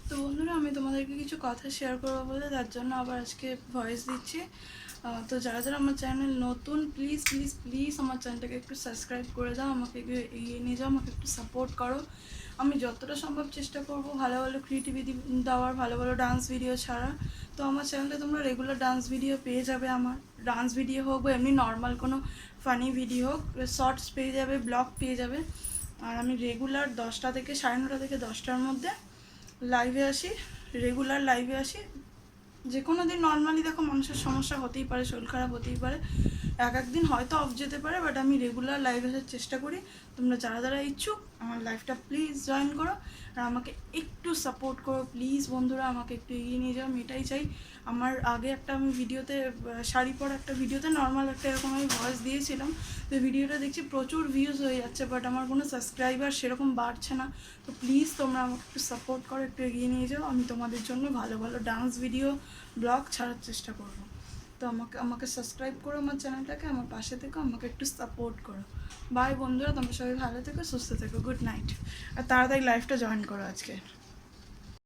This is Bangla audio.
তো বন্ধুরা, আমি তোমাদেরকে কিছু কথা শেয়ার করবো বলে তার জন্য আবার আজকে ভয়েস দিচ্ছি। তো যারা যারা আমার চ্যানেল নতুন, প্লিজ প্লিজ প্লিজ আমার চ্যানেলটাকে একটু সাবস্ক্রাইব করে দাও, আমাকে এগিয়ে নিয়ে যাও, আমাকে একটু সাপোর্ট করো। আমি যতটা সম্ভব চেষ্টা করব ভালো ভালো ক্রিয়েটিভিটি দেওয়ার, ভালো ভালো ডান্স ভিডিও ছাড়া। তো আমার চ্যানেলে তোমরা রেগুলার ডান্স ভিডিও পেয়ে যাবে, আমার ডান্স ভিডিও হোক বা এমনি নর্মাল কোনো ফানি ভিডিও হোক, শর্টস পেয়ে যাবে, ব্লগ পেয়ে যাবে। আর আমি রেগুলার 10টা থেকে 9:30 থেকে 10টার মধ্যে লাইভে আসি, রেগুলার লাইভে আসি। যে কোনো দিন নর্মালি দেখো মানুষের সমস্যা হতেই পারে, শরীর খারাপ হতেই পারে, এক দিন হয়তো অফ যেতে পারে, বাট আমি রেগুলার লাইভে আসার চেষ্টা করি। তোমরা যারা যারা ইচ্ছুক আমার লাইভটা প্লিজ জয়েন করো আর আমাকে একটু সাপোর্ট করো প্লিজ বন্ধুরা, আমাকে একটু এগিয়ে নিয়ে যাও, আমি এটাই চাই। আমার আগে একটা আমি ভিডিওতে, শাড়ি পরা একটা ভিডিওতে নর্মাল একটা এরকম আমি ভয়েস দিয়েছিলাম। তো ভিডিওটা দেখছি প্রচুর ভিউজ হয়ে যাচ্ছে, বাট আমার কোনো সাবস্ক্রাইবার সেরকম বাড়ছে না। তো প্লিজ তোমরা আমাকে একটু সাপোর্ট করো, একটু এগিয়ে নিয়ে যাও, আমি তোমাদের জন্য ভালো ভালো ডান্স ভিডিও, ব্লগ ছাড়ার চেষ্টা করবো। তো আমাকে সাবস্ক্রাইব করো আমার চ্যানেলটাকে, আমার পাশে থেকো, আমাকে একটু সাপোর্ট করো। বাই বন্ধুরা, তোমরা সবাই ভালো থেকো, সুস্থ থেকো, গুড নাইট। আর তাড়াতাড়ি লাইভটা জয়েন করো আজকে।